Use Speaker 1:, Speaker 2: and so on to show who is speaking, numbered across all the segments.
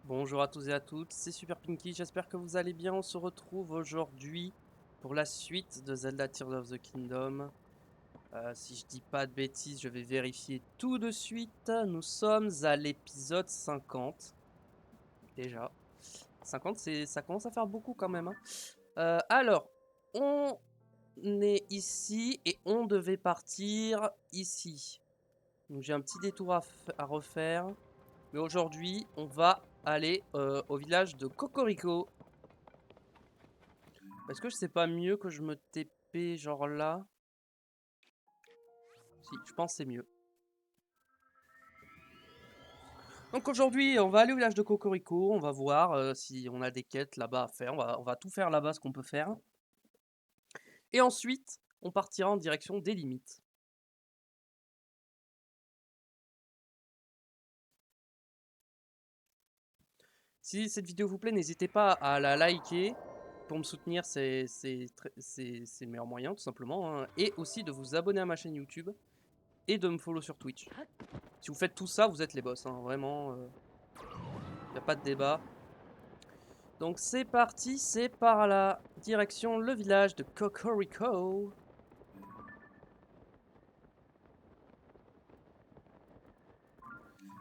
Speaker 1: Bonjour à tous et à toutes, c'est Super Pinky, j'espère que vous allez bien. On se retrouve aujourd'hui pour la suite de Zelda Tears of the Kingdom. Si je dis pas de bêtises, je vais vérifier tout de suite. Nous sommes à l'épisode 50, déjà. 50, ça commence à faire beaucoup quand même, hein. Alors, on est ici et on devait partir ici. Donc j'ai un petit détour à refaire. Mais aujourd'hui, on va aller au village de Cocorico. Est-ce que c'est pas mieux que je me TP genre là? Si, je pense que c'est mieux. Donc aujourd'hui, on va aller au village de Cocorico. On va voir si on a des quêtes là-bas à faire. On va tout faire là-bas, ce qu'on peut faire. Et ensuite, on partira en direction des limites. Si cette vidéo vous plaît, n'hésitez pas à la liker. Pour me soutenir, c'est le meilleur moyen, tout simplement, hein. Et aussi de vous abonner à ma chaîne YouTube et de me follow sur Twitch. Si vous faites tout ça, vous êtes les boss, hein. Vraiment, il n'y a pas de débat. Donc c'est parti, c'est par la direction le village de Cocorico.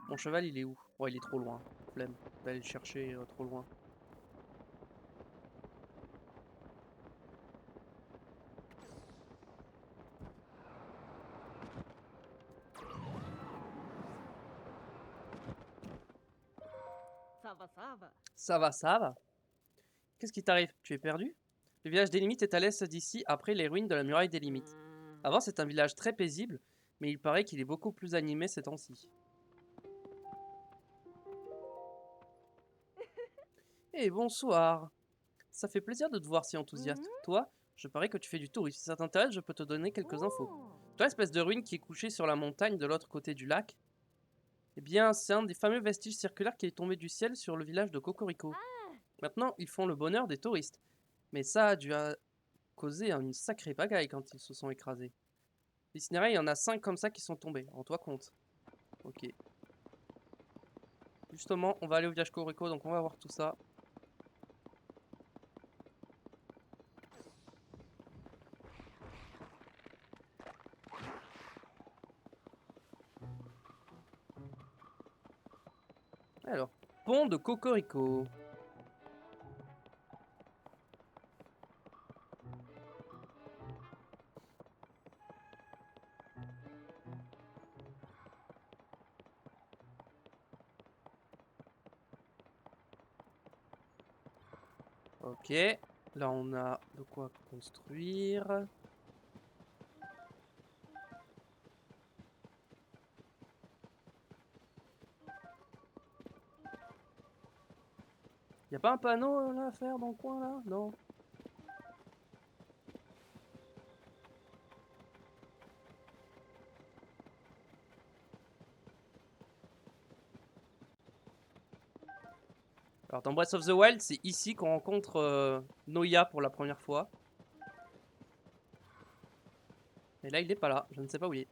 Speaker 1: Mon cheval, il est où? Oh, il est trop loin. Flemme d'aller le chercher trop loin.
Speaker 2: Ça va, ça va.
Speaker 1: Ça va, ça va. Qu'est-ce qui t'arrive? Tu es perdu? Le village des limites est à l'est d'ici, après les ruines de la muraille des limites. Avant, c'est un village très paisible, mais il paraît qu'il est beaucoup plus animé ces temps-ci. Eh bonsoir. Ça fait plaisir de te voir si enthousiaste. Toi, je parie que tu fais du tourisme. Si ça t'intéresse, je peux te donner quelques infos. Toi, espèce de ruine qui est couchée sur la montagne de l'autre côté du lac, eh bien, c'est un des fameux vestiges circulaires qui est tombé du ciel sur le village de Cocorico. Maintenant, ils font le bonheur des touristes. Mais ça a dû causer une sacrée pagaille quand ils se sont écrasés. Ici, il y en a 5 comme ça qui sont tombés. Rends-toi compte. Ok. Justement, on va aller au village Cocorico, donc on va voir tout ça. Alors, pont de Cocorico. Ok. Là, on a de quoi construire. Y a pas un panneau là à faire dans le coin là? Non. Alors dans Breath of the Wild, c'est ici qu'on rencontre Noya pour la première fois. Et là, il est pas là. Je ne sais pas où il est.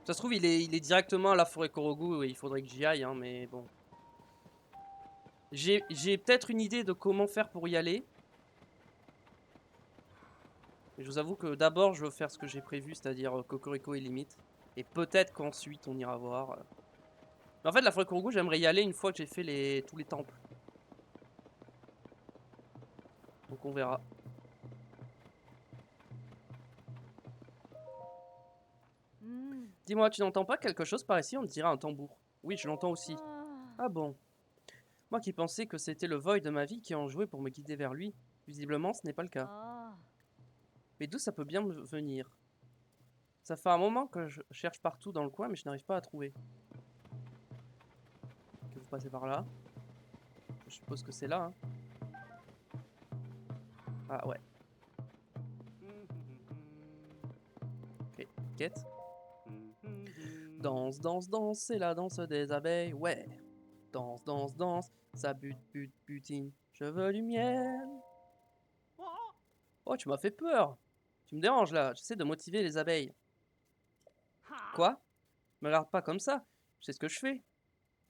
Speaker 1: Ça se trouve, il est directement à la forêt Korogu et il faudrait que j'y aille, hein, mais bon. J'ai peut-être une idée de comment faire pour y aller. Mais je vous avoue que d'abord, je veux faire ce que j'ai prévu, c'est-à-dire Cocorico et limite. Et peut-être qu'ensuite, on ira voir. Mais en fait, la forêt Korogu, j'aimerais y aller une fois que j'ai fait tous les temples. Donc on verra. Dis-moi, tu n'entends pas quelque chose par ici? On dirait un tambour. Oui, je l'entends aussi. Ah bon? Moi qui pensais que c'était le Void de ma vie qui en jouait pour me guider vers lui. Visiblement, ce n'est pas le cas. Mais d'où ça peut bien venir? Ça fait un moment que je cherche partout dans le coin, mais je n'arrive pas à trouver. Que vous passez par là. Je suppose que c'est là, hein. Ah ouais. Ok, quête. Danse, danse, danse, c'est la danse des abeilles, ouais. Danse, danse, danse, ça butine. Je veux du miel. Oh, tu m'as fait peur. Tu me déranges là, j'essaie de motiver les abeilles. Quoi? Me regarde pas comme ça. Je sais ce que je fais.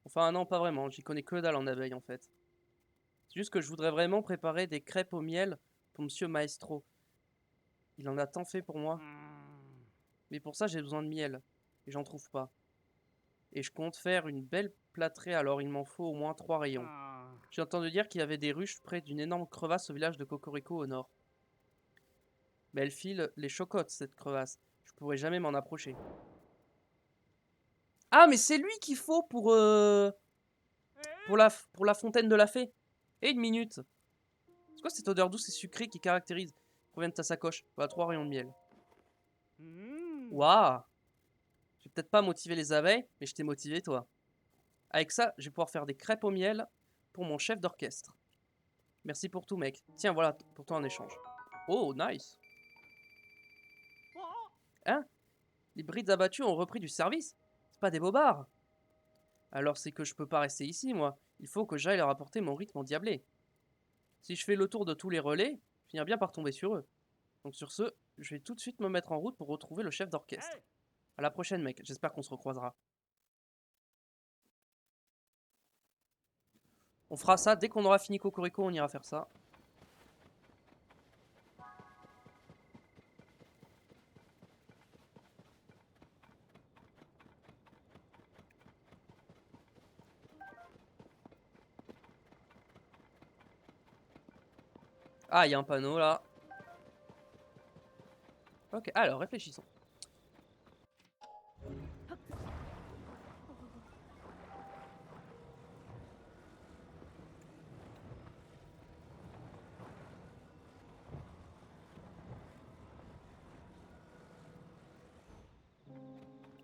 Speaker 1: Enfin, non, pas vraiment. J'y connais que dalle en abeille, en fait. C'est juste que je voudrais vraiment préparer des crêpes au miel pour Monsieur Maestro. Il en a tant fait pour moi. Mais pour ça, j'ai besoin de miel. Et j'en trouve pas. Et je compte faire une belle plâtrée, alors il m'en faut au moins 3 rayons. J'ai entendu dire qu'il y avait des ruches près d'une énorme crevasse au village de Cocorico au nord. Mais elle file les chocottes, cette crevasse. Je pourrais jamais m'en approcher. Ah, mais c'est lui qu'il faut pour la fontaine de la fée. Et une minute. C'est quoi cette odeur douce et sucrée qui caractérise provient de ta sacoche? Voilà, 3 rayons de miel. Waouh! Je vais peut-être pas motiver les abeilles, mais je t'ai motivé toi. Avec ça, je vais pouvoir faire des crêpes au miel pour mon chef d'orchestre. Merci pour tout, mec. Tiens, voilà pour toi en échange. Oh, nice! Hein? Les brides abattues ont repris du service? C'est pas des bobards! Alors c'est que je peux pas rester ici, moi. Il faut que j'aille leur apporter mon rythme endiablé. Si je fais le tour de tous les relais, je finirai bien par tomber sur eux. Donc sur ce, je vais tout de suite me mettre en route pour retrouver le chef d'orchestre. À la prochaine, mec. J'espère qu'on se recroisera. On fera ça dès qu'on aura fini Cocorico, on ira faire ça. Ah, il y a un panneau là. Ok, alors réfléchissons.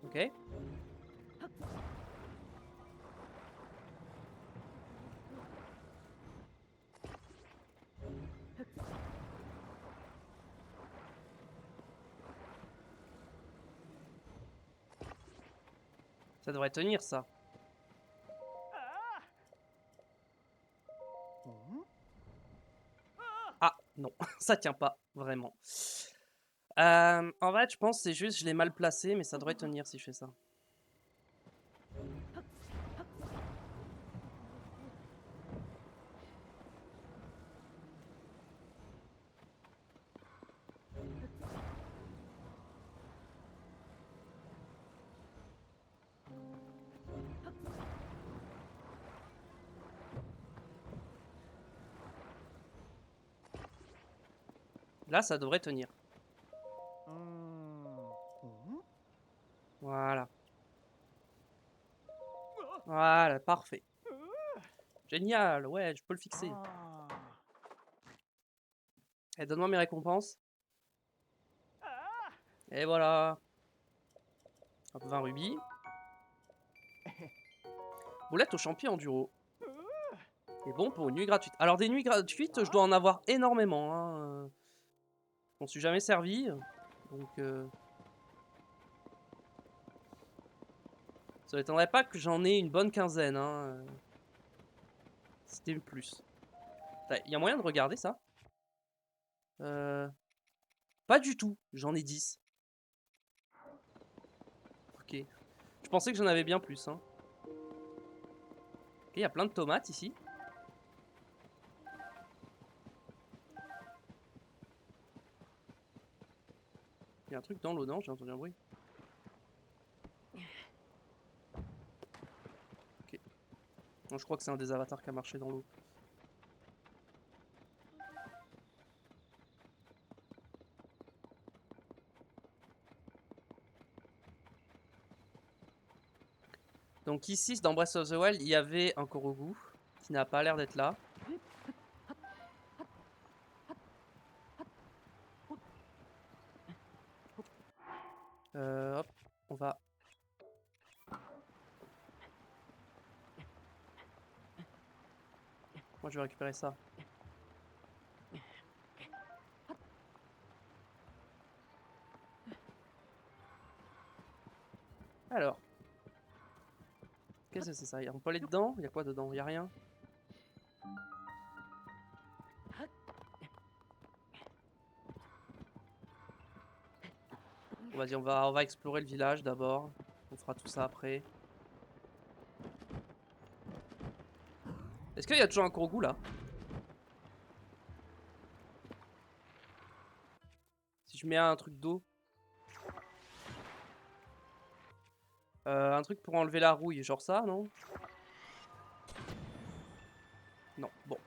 Speaker 1: Ok. Ça devrait tenir ça. Ah, non, ça tient pas, vraiment. En fait, je pense que c'est juste, je l'ai mal placé, mais ça devrait tenir si je fais ça. Là, ça devrait tenir. Voilà. Voilà, parfait. Génial, ouais, je peux le fixer. Et donne-moi mes récompenses. Et voilà. Hop, 20 rubis. Boulette au champion enduro. Et bon pour une nuit gratuite. Alors des nuits gratuites, je dois en avoir énormément. Hein. Je m'en suis jamais servi. Donc ça m'étonnerait pas que j'en ai une bonne quinzaine. Hein. C'était plus. Il y a moyen de regarder ça? Pas du tout. J'en ai 10. Ok. Je pensais que j'en avais bien plus. Hein. Ok, il y a plein de tomates ici. Il y a un truc dans l'eau, non? J'ai entendu un bruit. Ok. Non, je crois que c'est un des avatars qui a marché dans l'eau. Donc ici, dans Breath of the Wild, il y avait un Korogu qui n'a pas l'air d'être là. Hop, on va... Moi, je vais récupérer ça. Alors. Qu'est-ce que c'est ça? Il y a un poêlé dedans? Il y a quoi dedans? Il y a rien? Bon, vas-y, on va explorer le village d'abord. On fera tout ça après. Est-ce qu'il y a toujours un Kourgou là? Si je mets un truc d'eau. Un truc pour enlever la rouille, genre ça, non? Non, bon.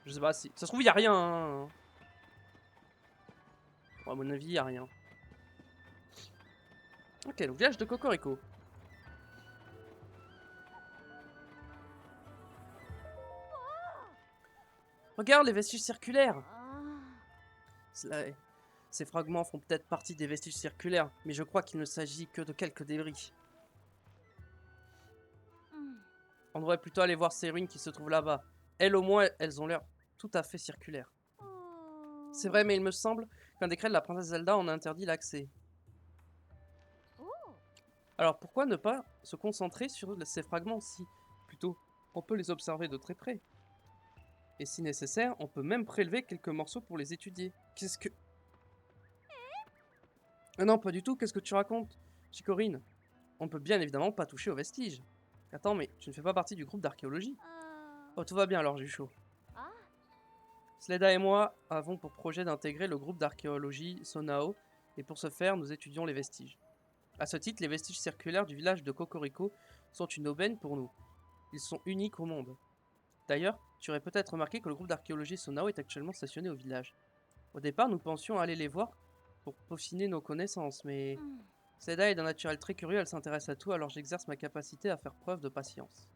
Speaker 1: Je sais pas si... Ça se trouve, il y a rien. Hein. Bon, à mon avis, il y a rien. Ok, donc village de Cocorico. Regarde les vestiges circulaires. Ces fragments font peut-être partie des vestiges circulaires, mais je crois qu'il ne s'agit que de quelques débris. On devrait plutôt aller voir ces ruines qui se trouvent là-bas. Elles, au moins, elles ont l'air tout à fait circulaires. C'est vrai, mais il me semble qu'un décret de la princesse Zelda en a interdit l'accès. Alors pourquoi ne pas se concentrer sur ces fragments-ci? Plutôt, on peut les observer de très près. Et si nécessaire, on peut même prélever quelques morceaux pour les étudier. Qu'est-ce que... Ah non, pas du tout, qu'est-ce que tu racontes, Chikorine? On ne peut bien évidemment pas toucher aux vestiges. Attends, mais tu ne fais pas partie du groupe d'archéologie? Oh, tout va bien alors, j'ai eu chaud. Sleda et moi avons pour projet d'intégrer le groupe d'archéologie Sonao, et pour ce faire, nous étudions les vestiges. À ce titre, les vestiges circulaires du village de Cocorico sont une aubaine pour nous. Ils sont uniques au monde. D'ailleurs, tu aurais peut-être remarqué que le groupe d'archéologie Sonao est actuellement stationné au village. Au départ, nous pensions aller les voir pour peaufiner nos connaissances, mais Sleda est d'un naturel très curieux, elle s'intéresse à tout, alors j'exerce ma capacité à faire preuve de patience.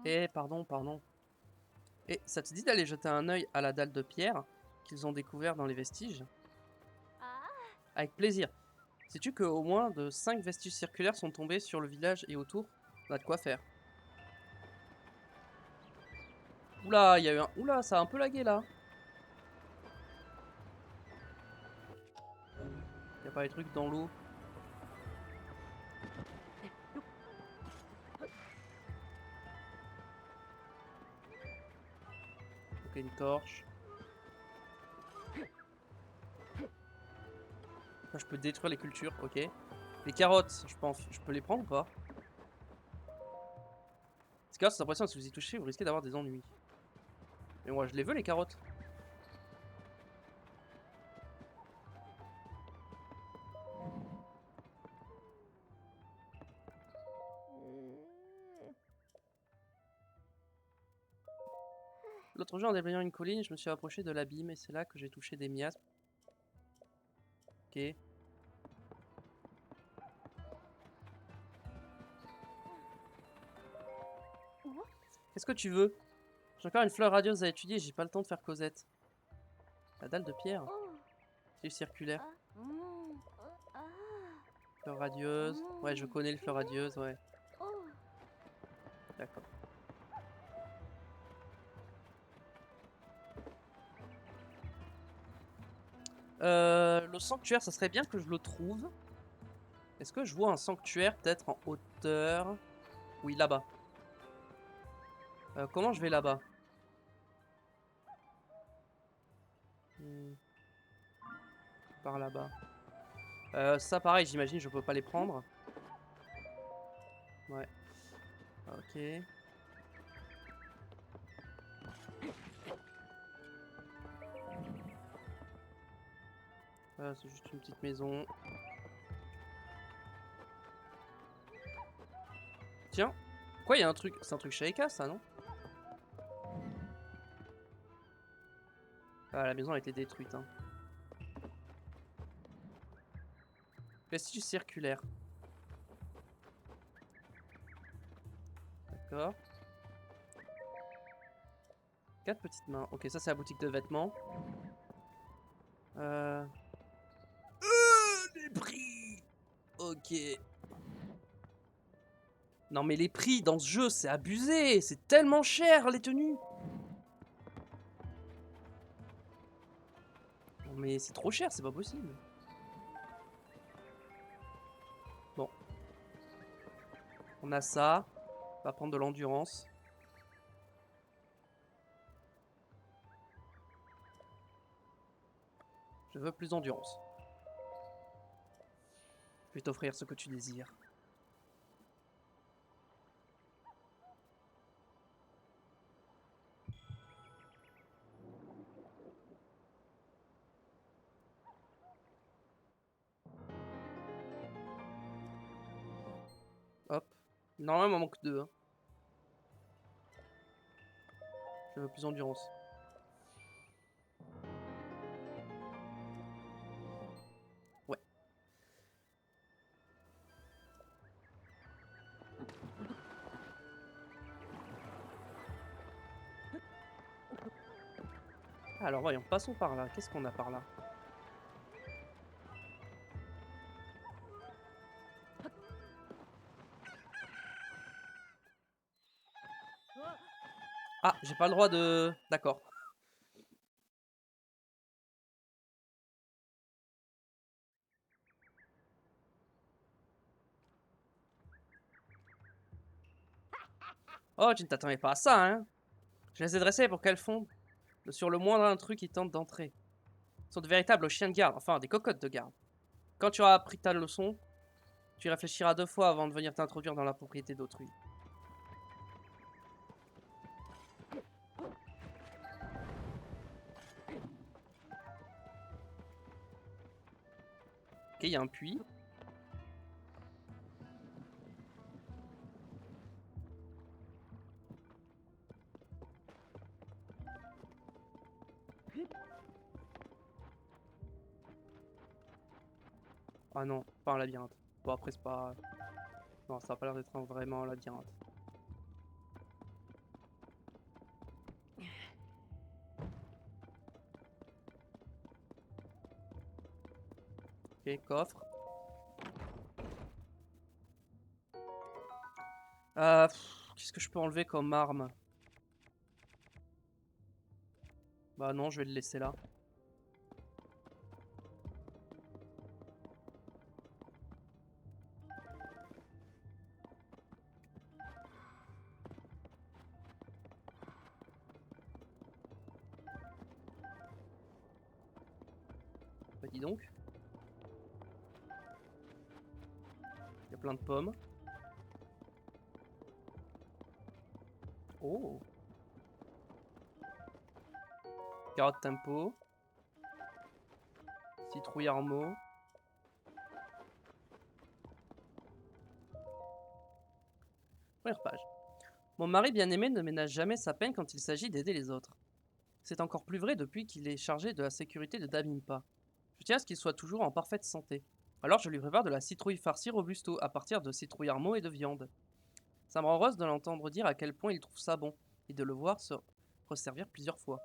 Speaker 1: Eh, pardon. Et ça te dit d'aller jeter un œil à la dalle de pierre qu'ils ont découvert dans les vestiges? Avec plaisir. Sais-tu qu'au moins de 5 vestiges circulaires sont tombés sur le village et autour? On a de quoi faire. Oula, il y a eu un... Oula, ça a un peu lagué là. Y a pas des trucs dans l'eau? Ok, une torche. Là, je peux détruire les cultures, ok. Les carottes, je peux les prendre ou pas? Les carottes, c'est impressionnant, si vous y touchez, vous risquez d'avoir des ennuis. Mais moi, je les veux les carottes. L'autre jour, en déblayant une colline, je me suis approché de l'abîme et c'est là que j'ai touché des miasmes. Ok. Qu'est-ce que tu veux? J'ai encore une fleur radieuse à étudier, j'ai pas le temps de faire Cosette. La dalle de pierre. C'est circulaire. Fleur radieuse. Ouais, je connais les fleurs radieuses, ouais. D'accord. Le sanctuaire, ça serait bien que je le trouve. Est-ce que je vois un sanctuaire peut-être en hauteur? Oui, là-bas. Comment je vais là-bas? Par là-bas. Ça pareil, j'imagine, je peux pas les prendre. Ouais. Ok. C'est juste une petite maison. Tiens. Quoi, il y a un truc? C'est un truc Shaika, ça, non? Ah, la maison a été détruite, hein. Vestige circulaire. D'accord. 4 petites mains. Ok, ça c'est la boutique de vêtements. Les prix. Ok. Non mais les prix dans ce jeu, c'est abusé. C'est tellement cher les tenues. Non mais c'est trop cher, c'est pas possible. Bon. On a ça. On va prendre de l'endurance. Je veux plus d'endurance. vais t'offrir ce que tu désires. Hop. Normalement, il m'en manque 2. Hein. Je veux plus d'endurance. Ouais. Alors voyons, passons par là. Qu'est-ce qu'on a par là? Ah, j'ai pas le droit de... D'accord. Oh, tu ne t'attendais pas à ça, hein? Je les ai dressés pour qu'elles fondent sur le moindre intrus qui tente d'entrer. Ce sont de véritables chiens de garde, enfin des cocottes de garde. Quand tu auras appris ta leçon, tu réfléchiras 2 fois avant de venir t'introduire dans la propriété d'autrui. Ok, il y a un puits. Ah non, pas un labyrinthe. Bon après c'est pas... Non, ça a pas l'air d'être vraiment un labyrinthe. Ok, coffre. Qu'est-ce que je peux enlever comme arme? Bah non, je vais le laisser là. Bah dis donc. Il y a plein de pommes. Oh. Carotte tempo. Citrouille armeau. Première page. Mon mari bien-aimé ne ménage jamais sa peine quand il s'agit d'aider les autres. C'est encore plus vrai depuis qu'il est chargé de la sécurité de Dabimpa. Je tiens à ce qu'il soit toujours en parfaite santé. Alors je lui prépare de la citrouille farcie robusto à partir de citrouille armeau et de viande. Ça me rend heureuse de l'entendre dire à quel point il trouve ça bon et de le voir se resservir plusieurs fois.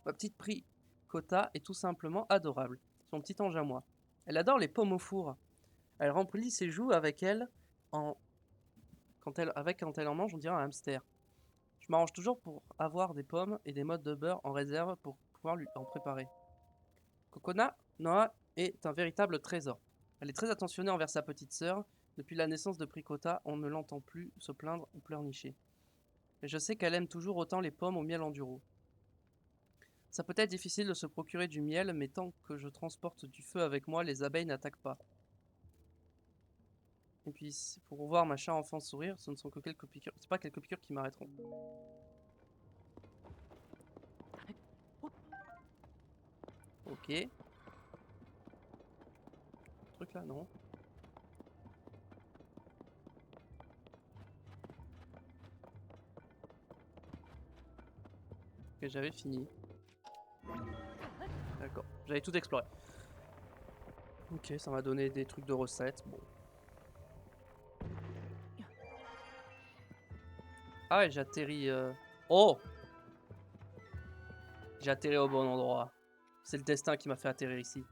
Speaker 1: Ma petite Pricota est tout simplement adorable, son petit ange à moi. Elle adore les pommes au four. Elle remplit ses joues avec elle en... quand elle en mange, on dirait un hamster. Je m'arrange toujours pour avoir des pommes et des mottes de beurre en réserve pour pouvoir lui en préparer. Kokona, Noah est un véritable trésor. Elle est très attentionnée envers sa petite sœur. Depuis la naissance de Pricota, on ne l'entend plus se plaindre ou pleurnicher. Mais je sais qu'elle aime toujours autant les pommes au miel enduro. Ça peut être difficile de se procurer du miel, mais tant que je transporte du feu avec moi, les abeilles n'attaquent pas. Et puis, pour voir ma chère enfant sourire, ce ne sont que quelques piqûres. C'est pas quelques piqûres qui m'arrêteront. Ok. Truc là, non. Ok, j'avais fini. D'accord, j'avais tout exploré. Ok, ça m'a donné des trucs de recettes. Bon. Ah ouais, j'atterris. Oh! J'ai atterri au bon endroit. C'est le destin qui m'a fait atterrir ici.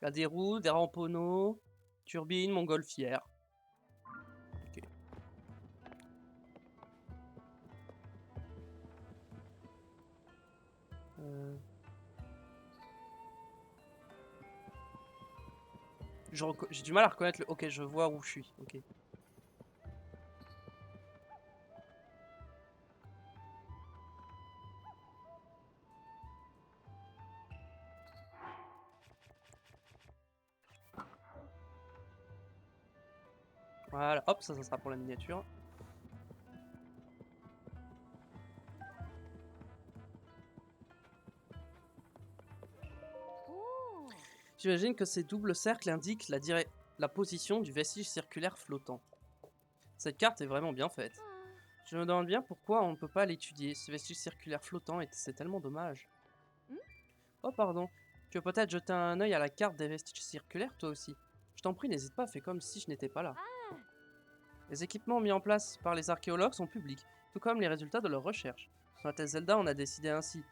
Speaker 1: Il y a des roues, des ramponneaux, turbine, montgolfière. Ok. J'ai du mal à reconnaître le... Ok, je vois où je suis. Ok. Voilà, hop, ça sera pour la miniature.
Speaker 2: Oh.
Speaker 1: J'imagine que ces doubles cercles indiquent la position du vestige circulaire flottant. Cette carte est vraiment bien faite.
Speaker 2: Ah.
Speaker 1: Je me demande bien pourquoi on ne peut pas l'étudier. Ce vestige circulaire flottant, c'est tellement dommage.
Speaker 2: Hmm?
Speaker 1: Oh pardon, tu veux peut-être jeter un œil à la carte des vestiges circulaires toi aussi. Je t'en prie, n'hésite pas, fais comme si je n'étais pas là.
Speaker 2: Ah.
Speaker 1: Les équipements mis en place par les archéologues sont publics, tout comme les résultats de leurs recherches. Sur la thèse Zelda, on a décidé ainsi,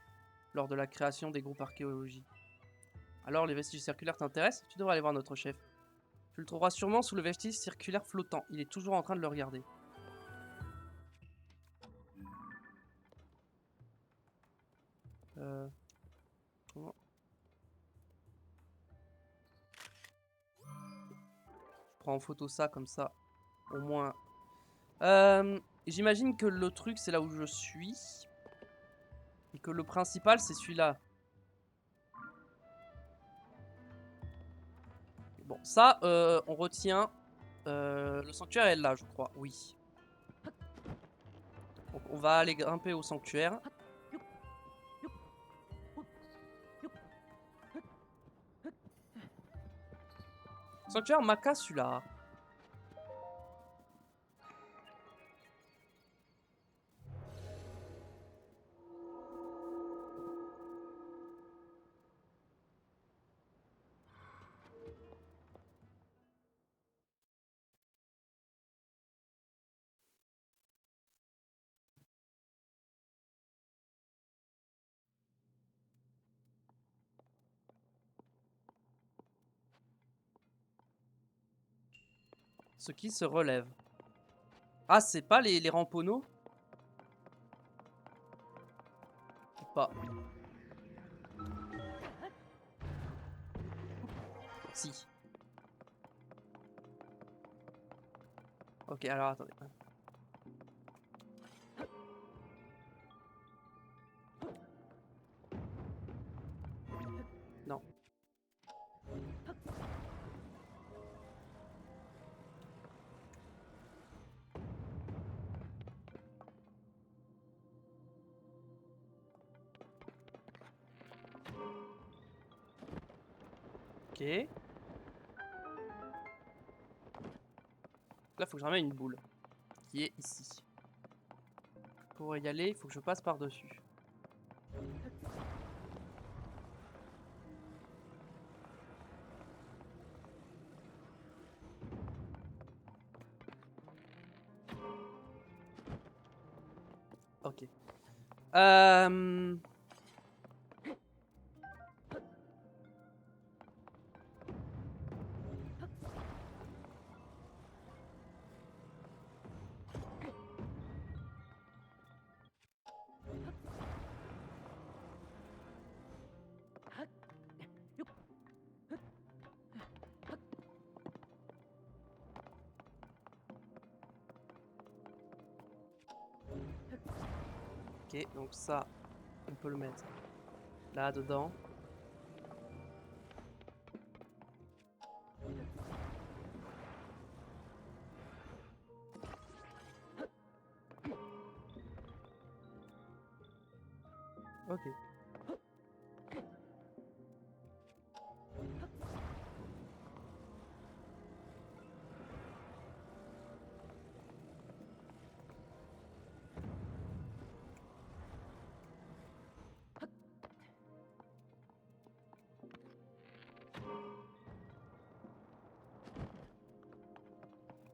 Speaker 1: lors de la création des groupes archéologie. Alors les vestiges circulaires t'intéressent? Tu devrais aller voir notre chef. Tu le trouveras sûrement sous le vestige circulaire flottant, il est toujours en train de le regarder. Comment... Je prends en photo ça comme ça, au moins. J'imagine que le truc c'est là où je suis. Et que le principal c'est celui-là. Bon, ça, on retient. Le sanctuaire est là, je crois, oui. Donc on va aller grimper au sanctuaire. Sanctuaire Makasula. Ce qui se relève. Ah, c'est pas les ramponneaux? Ou pas? Si. Ok, alors attendez. Non. Ok. Là, faut que je ramène une boule. Qui est ici. Pour y aller, il faut que je passe par-dessus. Ok. Ok, donc ça, on peut le mettre là-dedans. Ok.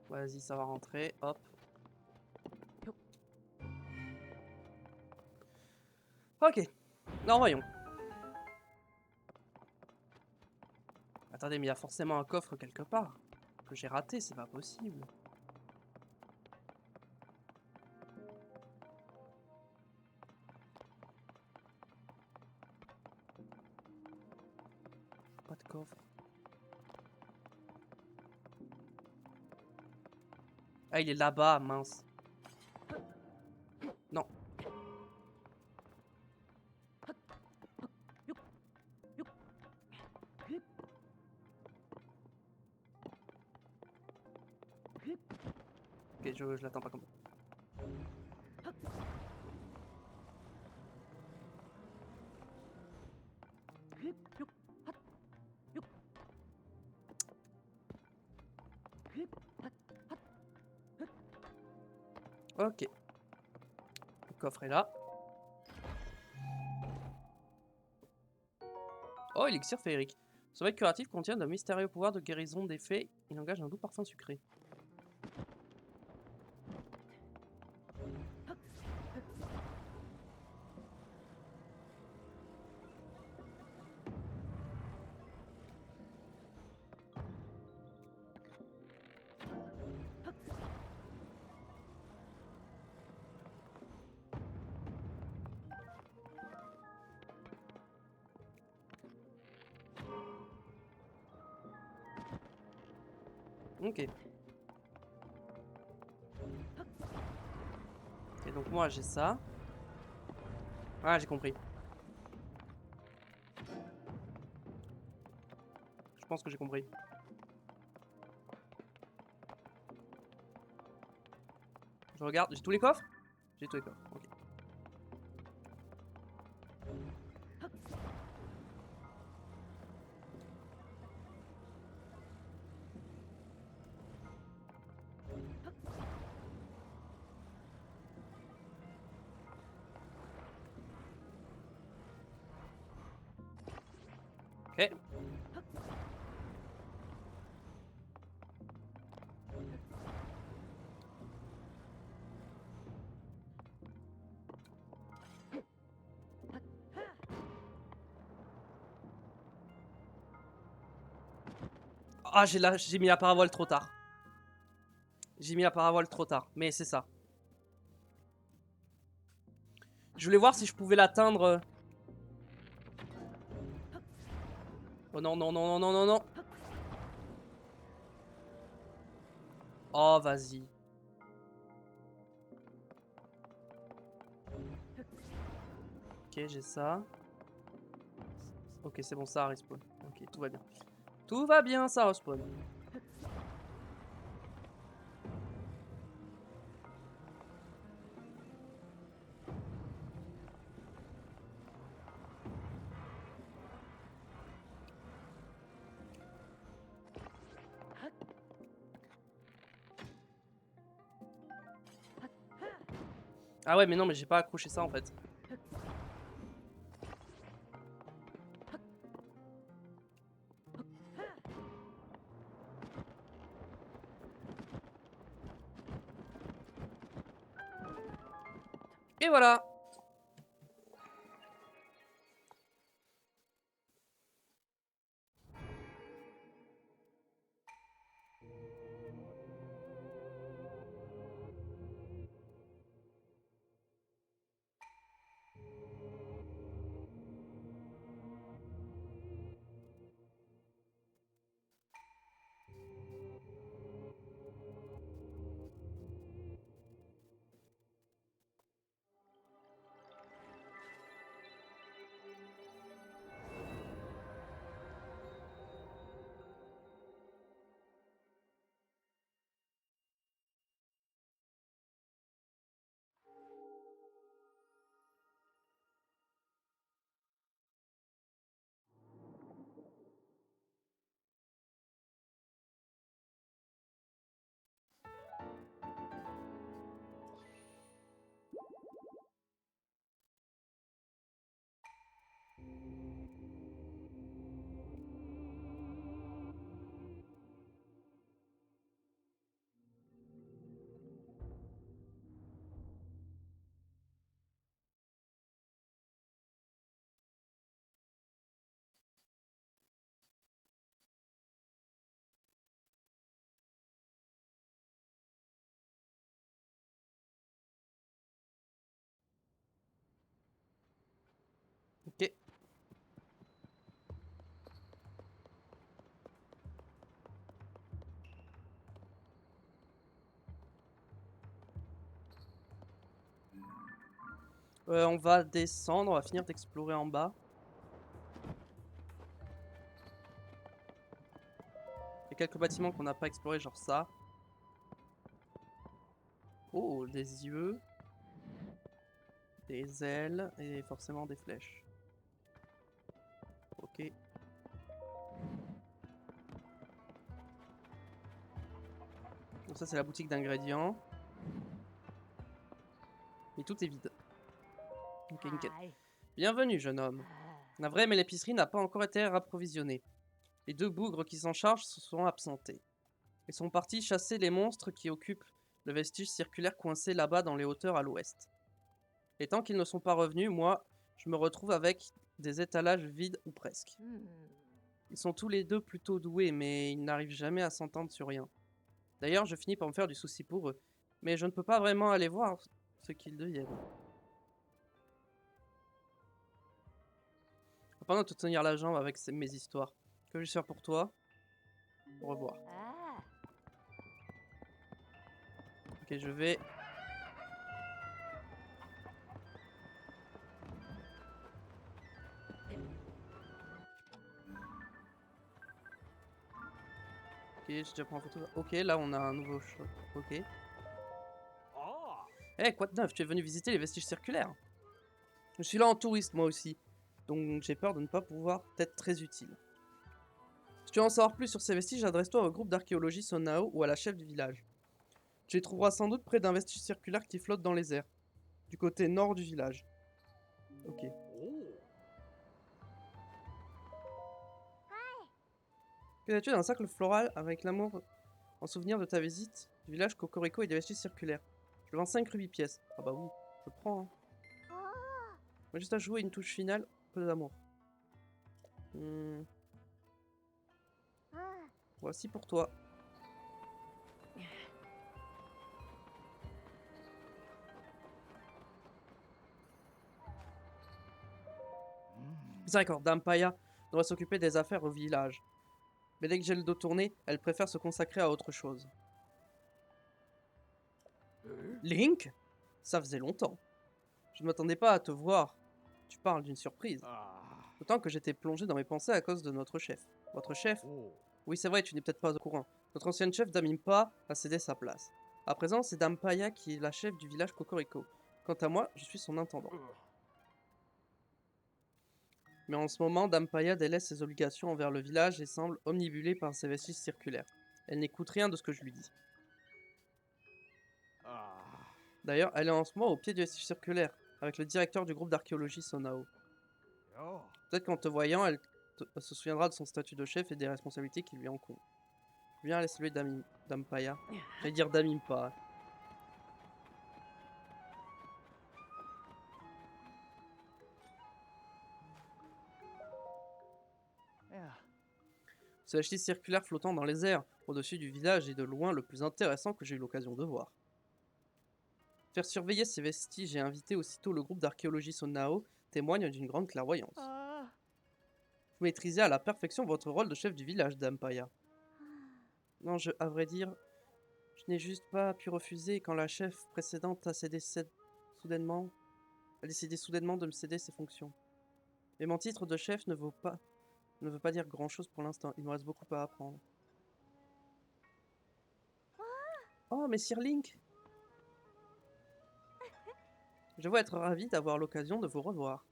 Speaker 1: Vas-y, ça va rentrer. Hop. Ok. Non, voyons. Attendez, mais il y a forcément un coffre quelque part. Que j'ai raté, c'est pas possible. Pas de coffre. Ah, il est là-bas, mince. Non. Ok, je l'attends pas comme ça. Ok. Le coffre est là. Oh, élixir féerique. Ce remède curatif contient de mystérieux pouvoirs de guérison d'effets. Il engage un doux parfum sucré. Ok. Et donc moi j'ai ça. Ah, j'ai compris. Je pense que j'ai compris. Je regarde, j'ai tous les coffres? J'ai tous les coffres, ok. Ok. Ah, j'ai mis la parabole trop tard. J'ai mis la parabole trop tard, mais c'est ça. Je voulais voir si je pouvais l'atteindre. Oh non, non, non, non, non, non, non. Oh, vas-y. Ok, j'ai ça. Ok, c'est bon, ça respawn. Ok, tout va bien. Tout va bien, ça respawn. Ah ouais, mais non, mais j'ai pas accroché ça en fait. Et voilà. On va descendre, on va finir d'explorer en bas. Il y a quelques bâtiments qu'on n'a pas explorés, genre ça. Oh, des yeux. Des ailes et forcément des flèches. Ok. Donc ça c'est la boutique d'ingrédients. Et tout est vide. Ok, nickel.
Speaker 2: Hi.
Speaker 1: Bienvenue, jeune homme. Navré, mais l'épicerie n'a pas encore été rapprovisionnée. Les 2 bougres qui s'en chargent se sont absentés. Ils sont partis chasser les monstres qui occupent le vestige circulaire coincé là-bas dans les hauteurs à l'ouest. Et tant qu'ils ne sont pas revenus, moi, je me retrouve avec des étalages vides ou presque. Ils sont tous les deux plutôt doués, mais ils n'arrivent jamais à s'entendre sur rien. D'ailleurs, je finis par me faire du souci pour eux, mais je ne peux pas vraiment aller voir ce qu'ils deviennent. Pendant de te tenir la jambe avec mes histoires. Que je faire pour toi? Au revoir.
Speaker 2: Ah.
Speaker 1: Ok, je vais... Ok, j'ai déjà pris en photo. Ok, là on a un nouveau shot. Ok. Eh, quoi de neuf? Tu es venu visiter les vestiges circulaires? Je suis là en touriste moi aussi, donc j'ai peur de ne pas pouvoir être très utile. Si tu veux en savoir plus sur ces vestiges, adresse-toi au groupe d'archéologie Sonao ou à la chef du village. Tu les trouveras sans doute près d'un vestige circulaire qui flotte dans les airs, du côté nord du village. Ok. Que as-tu dans un sac floral avec l'amour en souvenir de ta visite du village Cocorico et des vestiges circulaires? Je vends 5 rubis pièces. Ah bah oui, je prends. Hein. On va juste ajouter une touche finale, peu d'amour. Voici pour toi. D'accord, Dampaya devrait s'occuper des affaires au village. Mais dès que j'ai le dos tourné, elle préfère se consacrer à autre chose. Link? Ça faisait longtemps. Je ne m'attendais pas à te voir. Tu parles d'une surprise. D'autant que j'étais plongé dans mes pensées à cause de notre chef. Votre chef? Oui, c'est vrai, tu n'es peut-être pas au courant. Notre ancienne chef Damimpa a cédé sa place. À présent, c'est Dampaya qui est la chef du village Cocorico. Quant à moi, je suis son intendant. Mais en ce moment, Dampaya délaisse ses obligations envers le village et semble omnibulée par ses vestiges circulaires. Elle n'écoute rien de ce que je lui dis. D'ailleurs, elle est en ce moment au pied du vestige circulaire, avec le directeur du groupe d'archéologie Sonao. Peut-être qu'en te voyant, elle se souviendra de son statut de chef et des responsabilités qui lui incombent. Viens aller saluer Dampaya. J'allais dire Damimpa. Ce vestige circulaire flottant dans les airs, au-dessus du village, est de loin le plus intéressant que j'ai eu l'occasion de voir. Faire surveiller ces vestiges et inviter aussitôt le groupe d'archéologie Sonao témoigne d'une grande clairvoyance. Vous maîtrisez à la perfection votre rôle de chef du village, Dampaya. Non, à vrai dire, je n'ai juste pas pu refuser quand la chef précédente a soudainement... a décidé soudainement de me céder ses fonctions. Mais mon titre de chef ne veut pas dire grand-chose pour l'instant. Il me reste beaucoup à apprendre. Oh, mais Sir Link! Je veux être ravi d'avoir l'occasion de vous revoir.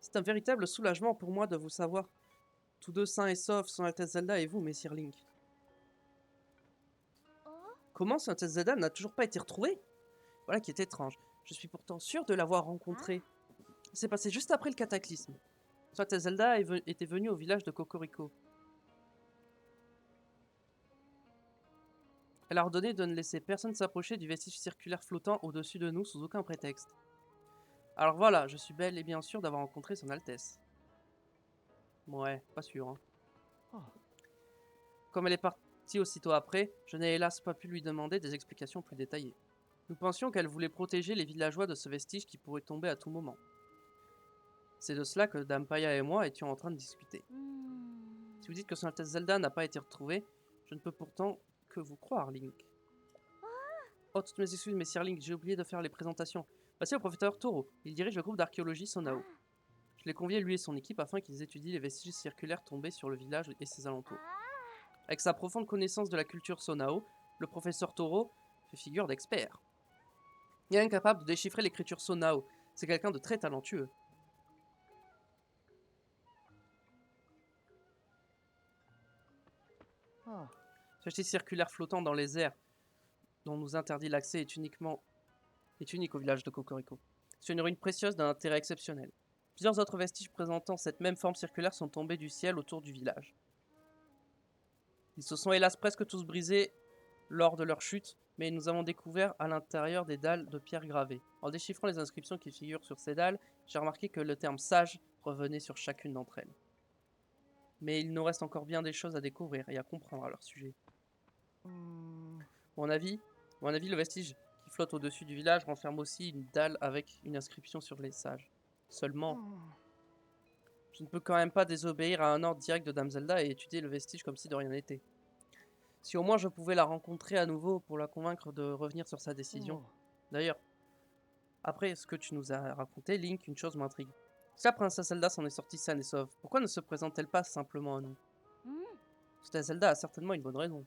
Speaker 1: C'est un véritable soulagement pour moi de vous savoir tous deux sains et saufs, Son Altesse Zelda et vous, Messire Link. Comment Son Altesse Zelda n'a toujours pas été retrouvé? Voilà qui est étrange. Je suis pourtant sûr de l'avoir rencontré. C'est passé juste après le cataclysme. Son Altesse Zelda était venue au village de Cocorico. Elle a ordonné de ne laisser personne s'approcher du vestige circulaire flottant au-dessus de nous sous aucun prétexte. Alors voilà, je suis bel et bien sûr d'avoir rencontré Son Altesse. Ouais, pas sûr. Hein. Comme elle est partie aussitôt après, je n'ai hélas pas pu lui demander des explications plus détaillées. Nous pensions qu'elle voulait protéger les villageois de ce vestige qui pourrait tomber à tout moment. C'est de cela que Dampaya et moi étions en train de discuter. Si vous dites que Son Altesse Zelda n'a pas été retrouvée, je ne peux pourtant que vous croire, Link. Oh, toutes mes excuses, Messire Link, j'ai oublié de faire les présentations. Voici le professeur Toro. Il dirige le groupe d'archéologie Sonao. Je l'ai convié, lui et son équipe, afin qu'ils étudient les vestiges circulaires tombés sur le village et ses alentours. Avec sa profonde connaissance de la culture Sonao, le professeur Toro fait figure d'expert. Il est incapable de déchiffrer l'écriture Sonao. C'est quelqu'un de très talentueux. Ce vestige circulaire flottant dans les airs, dont nous interdit l'accès, est unique au village de Cocorico. C'est une ruine précieuse d'un intérêt exceptionnel. Plusieurs autres vestiges présentant cette même forme circulaire sont tombés du ciel autour du village. Ils se sont hélas presque tous brisés lors de leur chute, mais nous avons découvert à l'intérieur des dalles de pierre gravées. En déchiffrant les inscriptions qui figurent sur ces dalles, j'ai remarqué que le terme sage revenait sur chacune d'entre elles. Mais il nous reste encore bien des choses à découvrir et à comprendre à leur sujet. À mon avis, le vestige qui flotte au-dessus du village renferme aussi une dalle avec une inscription sur les sages. Seulement, je ne peux quand même pas désobéir à un ordre direct de Dame Zelda et étudier le vestige comme si de rien n'était. Si au moins je pouvais la rencontrer à nouveau pour la convaincre de revenir sur sa décision. D'ailleurs, après ce que tu nous as raconté, Link, une chose m'intrigue. Si la princesse Zelda s'en est sortie saine et sauve, pourquoi ne se présente-t-elle pas simplement à nous? Cette Zelda a certainement une bonne raison.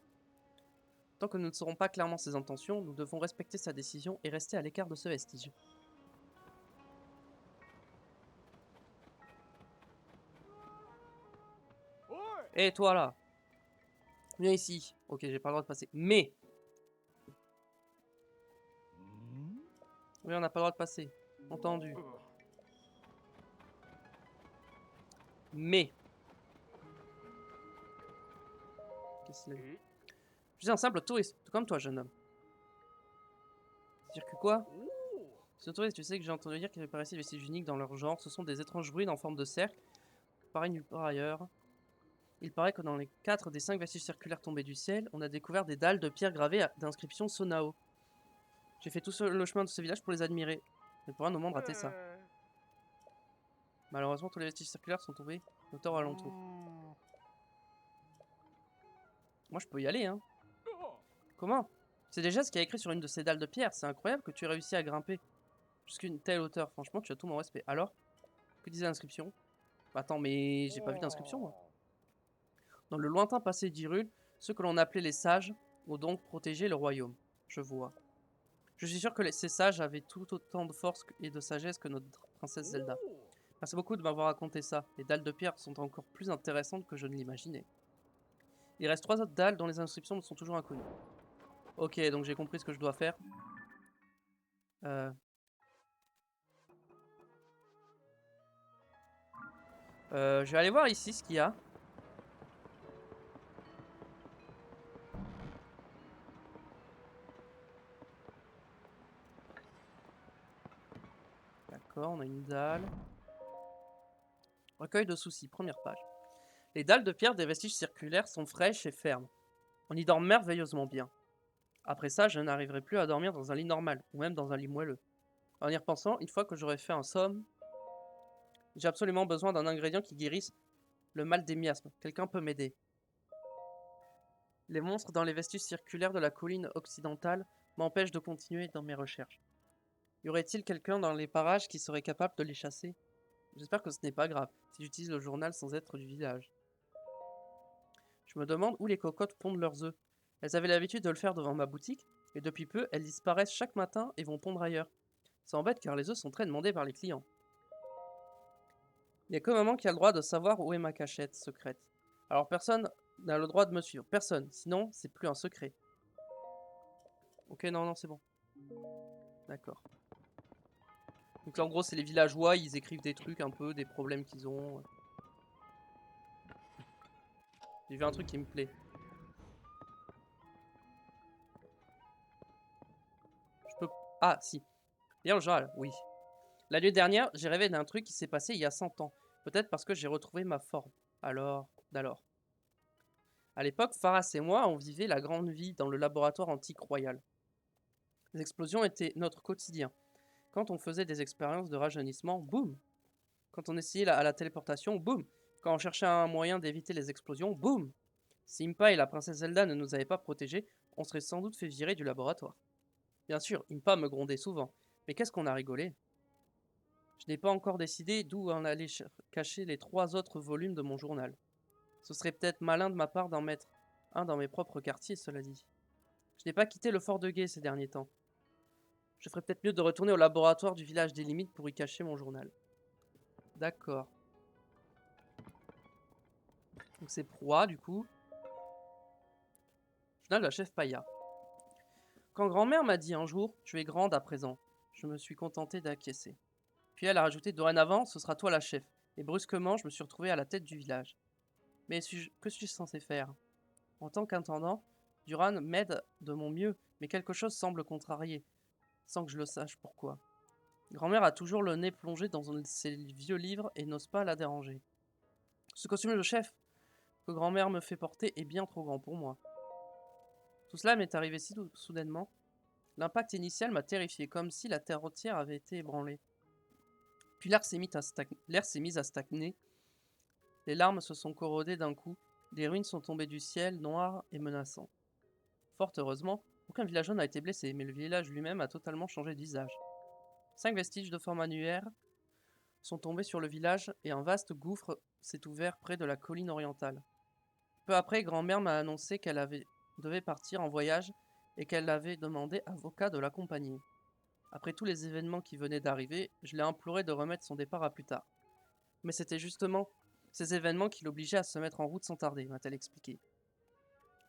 Speaker 1: Tant que nous ne saurons pas clairement ses intentions, nous devons respecter sa décision et rester à l'écart de ce vestige. Hé, toi là! Viens ici. Ok, j'ai pas le droit de passer. Mais! Oui, on n'a pas le droit de passer. Entendu. Mais! Qu'est-ce qu'il est? Je suis un simple touriste, tout comme toi, jeune homme. C'est-à-dire que quoi? Ce touriste, tu sais que j'ai entendu dire qu'il y avait par ici des vestiges uniques dans leur genre. Ce sont des étranges ruines en forme de cercle. Pareil nulle part ailleurs. Il paraît que dans les 4 des 5 vestiges circulaires tombés du ciel, on a découvert des dalles de pierre gravées d'inscription Sonao. J'ai fait tout le chemin de ce village pour les admirer. Mais pour un moment de rater ça. Malheureusement, tous les vestiges circulaires sont tombés autour alentour. Moi, je peux y aller, hein. Comment? C'est déjà ce qu'il y a écrit sur une de ces dalles de pierre. C'est incroyable que tu aies réussi à grimper jusqu'à une telle hauteur. Franchement, tu as tout mon respect. Alors? Que disait l'inscription? Attends, mais j'ai pas vu d'inscription, moi. Dans le lointain passé d'Hyrule, ceux que l'on appelait les sages ont donc protégé le royaume. Je vois. Je suis sûr que ces sages avaient tout autant de force et de sagesse que notre princesse Zelda. Merci beaucoup de m'avoir raconté ça. Les dalles de pierre sont encore plus intéressantes que je ne l'imaginais. Il reste 3 autres dalles dont les inscriptions sont toujours inconnues. Ok, donc j'ai compris ce que je dois faire. Je vais aller voir ici ce qu'il y a. D'accord, on a une dalle. Recueil de soucis, première page. Les dalles de pierre des vestiges circulaires sont fraîches et fermes. On y dort merveilleusement bien. Après ça, je n'arriverai plus à dormir dans un lit normal, ou même dans un lit moelleux. En y repensant, une fois que j'aurai fait un somme, j'ai absolument besoin d'un ingrédient qui guérisse le mal des miasmes. Quelqu'un peut m'aider. Les monstres dans les vestiges circulaires de la colline occidentale m'empêchent de continuer dans mes recherches. Y aurait-il quelqu'un dans les parages qui serait capable de les chasser? J'espère que ce n'est pas grave, si j'utilise le journal sans être du village. Je me demande où les cocottes pondent leurs œufs. Elles avaient l'habitude de le faire devant ma boutique, et depuis peu, elles disparaissent chaque matin et vont pondre ailleurs. C'est embête car les œufs sont très demandés par les clients. Il n'y a que maman qui a le droit de savoir où est ma cachette secrète. Alors personne n'a le droit de me suivre. Personne. Sinon, c'est plus un secret. Ok, non, c'est bon. D'accord. Donc là, en gros, c'est les villageois, ils écrivent des trucs un peu, des problèmes qu'ils ont. J'ai vu un truc qui me plaît. Je peux... Ah, si. Bien le journal, oui. La nuit dernière, j'ai rêvé d'un truc qui s'est passé il y a 100 ans. Peut-être parce que j'ai retrouvé ma forme. D'alors. À l'époque, Pharas et moi, on vivait la grande vie dans le laboratoire antique royal. Les explosions étaient notre quotidien. Quand on faisait des expériences de rajeunissement, boum. Quand on essayait la téléportation, boum. Quand on cherchait un moyen d'éviter les explosions, boum. Si Impa et la princesse Zelda ne nous avaient pas protégés, on serait sans doute fait virer du laboratoire. Bien sûr, Impa me grondait souvent, mais qu'est-ce qu'on a rigolé. Je n'ai pas encore décidé d'où en aller cacher les 3 autres volumes de mon journal. Ce serait peut-être malin de ma part d'en mettre un dans mes propres quartiers, cela dit. Je n'ai pas quitté le fort de Guet ces derniers temps. Je ferais peut-être mieux de retourner au laboratoire du village des limites pour y cacher mon journal. D'accord. Donc c'est proie, du coup. Journal de la chef Paya. Quand grand-mère m'a dit un jour « Tu es grande à présent », je me suis contenté d'acquiescer. Puis elle a rajouté « Dorénavant, ce sera toi la chef ». Et brusquement, je me suis retrouvé à la tête du village. Mais que suis-je censé faire? En tant qu'intendant, Duran m'aide de mon mieux, mais quelque chose semble contrarié, sans que je le sache pourquoi. Grand-mère a toujours le nez plongé dans ses vieux livres et n'ose pas la déranger. Ce costume de chef que grand-mère me fait porter est bien trop grand pour moi. Tout cela m'est arrivé si soudainement. L'impact initial m'a terrifié, comme si la terre entière avait été ébranlée. Puis l'air s'est mis à stagner. Les larmes se sont corrodées d'un coup. Des ruines sont tombées du ciel, noires et menaçants. Fort heureusement, aucun villageois n'a été blessé, mais le village lui-même a totalement changé de visage. 5 vestiges de forme annuaire sont tombés sur le village et un vaste gouffre s'est ouvert près de la colline orientale. Peu après, grand-mère m'a annoncé devait partir en voyage et qu'elle avait demandé à Voka de l'accompagner. Après tous les événements qui venaient d'arriver, je l'ai imploré de remettre son départ à plus tard. Mais c'était justement ces événements qui l'obligeaient à se mettre en route sans tarder, m'a-t-elle expliqué.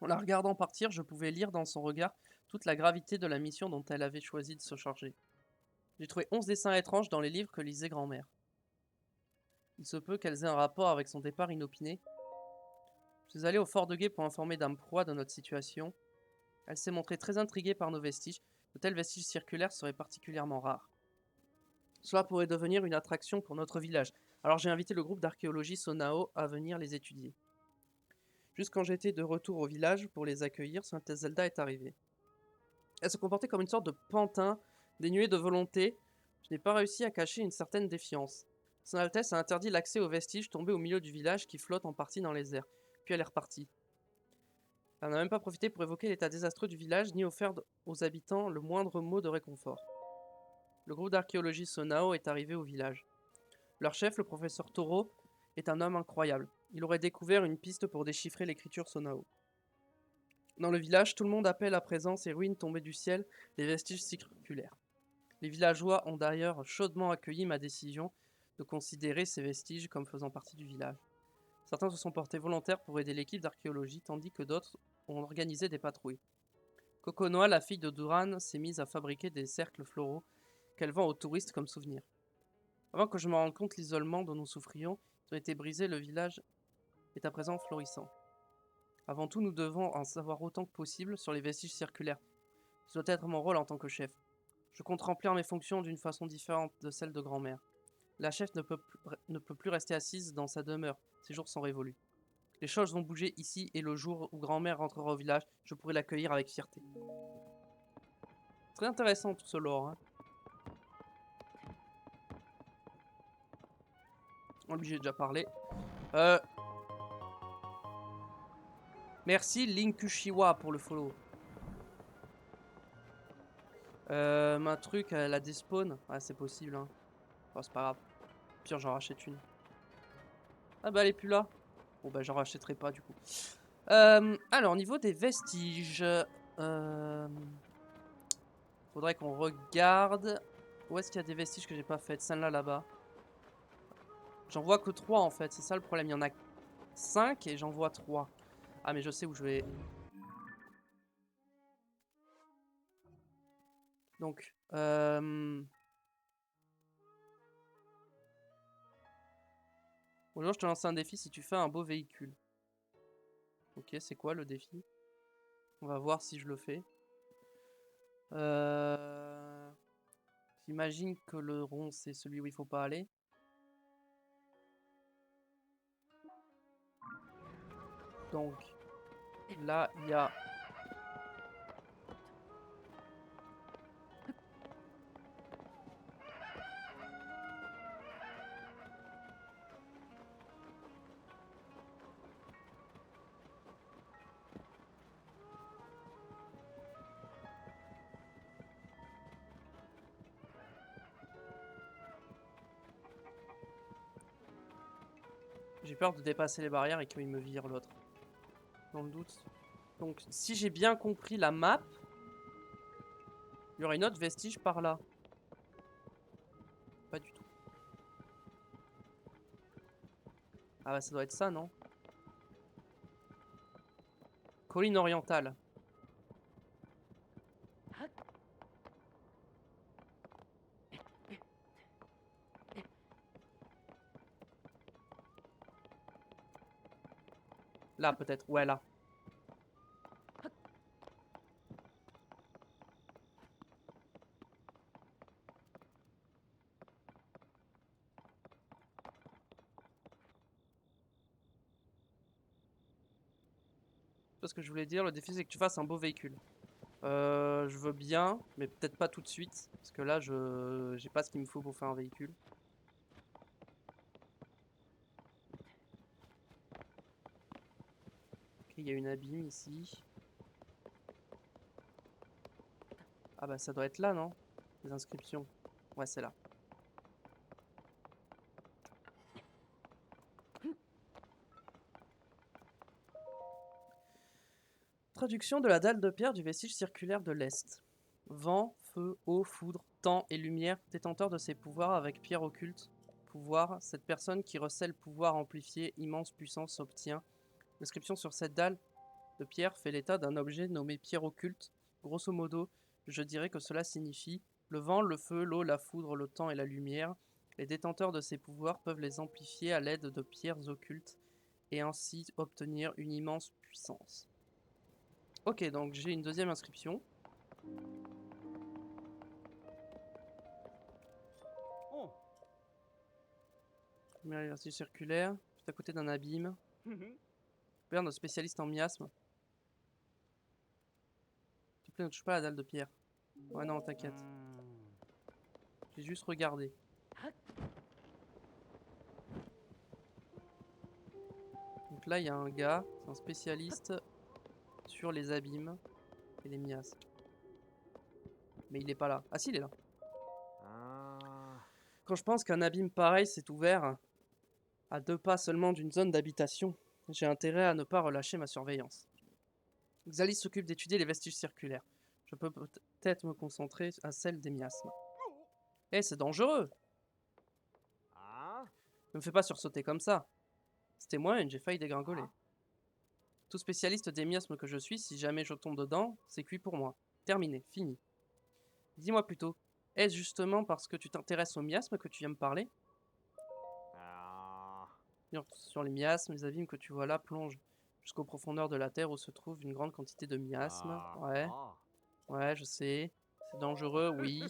Speaker 1: En la regardant partir, je pouvais lire dans son regard toute la gravité de la mission dont elle avait choisi de se charger. J'ai trouvé 11 dessins étranges dans les livres que lisait grand-mère. Il se peut qu'elles aient un rapport avec son départ inopiné. Je suis allé au fort de Guet pour informer Dame Proie de notre situation. Elle s'est montrée très intriguée par nos vestiges. De tels vestiges circulaires seraient particulièrement rares. Cela pourrait devenir une attraction pour notre village. Alors j'ai invité le groupe d'archéologie Sonao à venir les étudier. Juste quand j'étais de retour au village pour les accueillir, Sainte Zelda est arrivée. Elle se comportait comme une sorte de pantin, dénuée de volonté. Je n'ai pas réussi à cacher une certaine défiance. Son Altesse a interdit l'accès aux vestiges tombés au milieu du village qui flottent en partie dans les airs. Puis elle est repartie. Elle n'a même pas profité pour évoquer l'état désastreux du village, ni offert aux habitants le moindre mot de réconfort. Le groupe d'archéologie Sonao est arrivé au village. Leur chef, le professeur Toro, est un homme incroyable. Il aurait découvert une piste pour déchiffrer l'écriture Sonao. Dans le village, tout le monde appelle à présent ces ruines tombées du ciel des vestiges circulaires. Les villageois ont d'ailleurs chaudement accueilli ma décision de considérer ces vestiges comme faisant partie du village. Certains se sont portés volontaires pour aider l'équipe d'archéologie, tandis que d'autres ont organisé des patrouilles. Kokonoa, la fille de Duran, s'est mise à fabriquer des cercles floraux qu'elle vend aux touristes comme souvenirs. Avant que je me rende compte l'isolement dont nous souffrions, ils ont été brisés, le village est à présent florissant. Avant tout, nous devons en savoir autant que possible sur les vestiges circulaires. Ce doit être mon rôle en tant que chef. Je compte remplir mes fonctions d'une façon différente de celle de grand-mère. La chef ne peut plus rester assise dans sa demeure, ses jours sont révolus. Les choses vont bouger ici et le jour où grand-mère rentrera au village, je pourrai l'accueillir avec fierté. Très intéressant tout ce lore. Hein. Lui j'ai déjà parlé. Merci Linkushiwa pour le follow. Ma truc, elle a despawn. Ah, c'est possible. Hein. Oh, c'est pas grave. Pire, j'en rachète une. Ah bah, elle est plus là. Bon, bah, j'en rachèterai pas du coup. Alors, au niveau des vestiges. Faudrait qu'on regarde. Où est-ce qu'il y a des vestiges que j'ai pas faites? Celle-là, là-bas. J'en vois que 3 en fait. C'est ça le problème. Il y en a 5 et j'en vois 3. Ah, mais je sais où je vais. Donc, bonjour, je te lance un défi si tu fais un beau véhicule. Ok, c'est quoi le défi? On va voir si je le fais. J'imagine que le rond, c'est celui où il faut pas aller. Donc, là, il y a... J'ai peur de dépasser les barrières et qu'il me vire l'autre. Dans le doute. Donc, si j'ai bien compris la map, il y aurait une autre vestige par là. Pas du tout. Ah bah ça doit être ça, non? Colline orientale. Là, peut-être. Ouais, là. C'est ce que je voulais dire. Le défi, c'est que tu fasses un beau véhicule. Je veux bien, mais peut-être pas tout de suite. Parce que là, j'ai pas ce qu'il me faut pour faire un véhicule. Ok, il y a une abîme ici. Ah bah ça doit être là, non? Les inscriptions. Ouais, c'est là. Traduction de la dalle de pierre du vestige circulaire de l'Est. Vent, feu, eau, foudre, temps et lumière, détenteur de ses pouvoirs avec pierre occulte. Pouvoir, cette personne qui recèle pouvoir amplifié, immense puissance obtient. L'inscription sur cette dalle de pierre fait l'état d'un objet nommé pierre occulte. Grosso modo, je dirais que cela signifie le vent, le feu, l'eau, la foudre, le temps et la lumière. Les détenteurs de ces pouvoirs peuvent les amplifier à l'aide de pierres occultes et ainsi obtenir une immense puissance. Ok, donc j'ai une deuxième inscription.
Speaker 2: Oh.
Speaker 1: Première exercice circulaire, juste à côté d'un abîme. Père, notre spécialiste en miasme. S'il te plaît, ne touche pas la dalle de pierre. Ouais, non, t'inquiète. J'ai juste regardé. Donc là, il y a un gars, c'est un spécialiste sur les abîmes et les miasmes. Mais il est pas là. Ah si, il est là. Quand je pense qu'un abîme pareil s'est ouvert à 2 pas seulement d'une zone d'habitation, j'ai intérêt à ne pas relâcher ma surveillance. Xalis s'occupe d'étudier les vestiges circulaires. Je peux peut-être me concentrer à celle des miasmes. Eh, c'est dangereux! Ne me fais pas sursauter comme ça. C'était moi et j'ai failli dégringoler. Tout spécialiste des miasmes que je suis, si jamais je tombe dedans, c'est cuit pour moi. Terminé, fini. Dis-moi plutôt, est-ce justement parce que tu t'intéresses aux miasmes que tu viens me parler? Sur les miasmes, les abîmes que tu vois là plongent jusqu'aux profondeurs de la terre où se trouve une grande quantité de miasmes. Ouais, je sais. C'est dangereux, oui.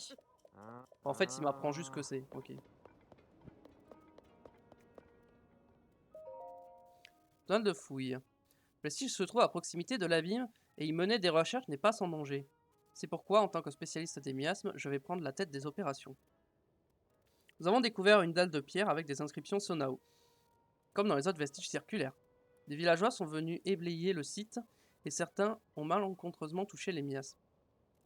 Speaker 1: En fait, il m'apprend juste ce que c'est. Ok. Zone de fouille. Le site se trouve à proximité de l'abîme et y mener des recherches n'est pas sans danger. C'est pourquoi, en tant que spécialiste des miasmes, je vais prendre la tête des opérations. Nous avons découvert une dalle de pierre avec des inscriptions Sonao, comme dans les autres vestiges circulaires. Des villageois sont venus éblayer le site et certains ont malencontreusement touché les miasmes.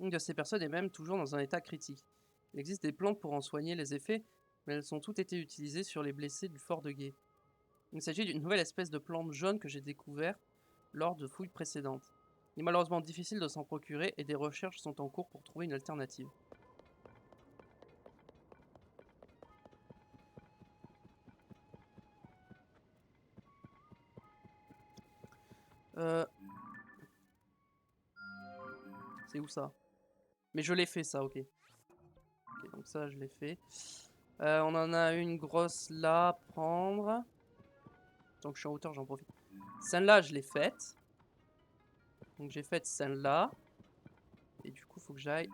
Speaker 1: Une de ces personnes est même toujours dans un état critique. Il existe des plantes pour en soigner les effets, mais elles ont toutes été utilisées sur les blessés du fort de Gué. Il s'agit d'une nouvelle espèce de plante jaune que j'ai découverte lors de fouilles précédentes. Il est malheureusement difficile de s'en procurer et des recherches sont en cours pour trouver une alternative. C'est où ça? Mais je l'ai fait ça, ok. Ok, donc ça je l'ai fait. On en a une grosse là à prendre. Donc je suis en hauteur, j'en profite. Celle-là, je l'ai faite. Donc j'ai fait celle-là. Et du coup, faut que j'aille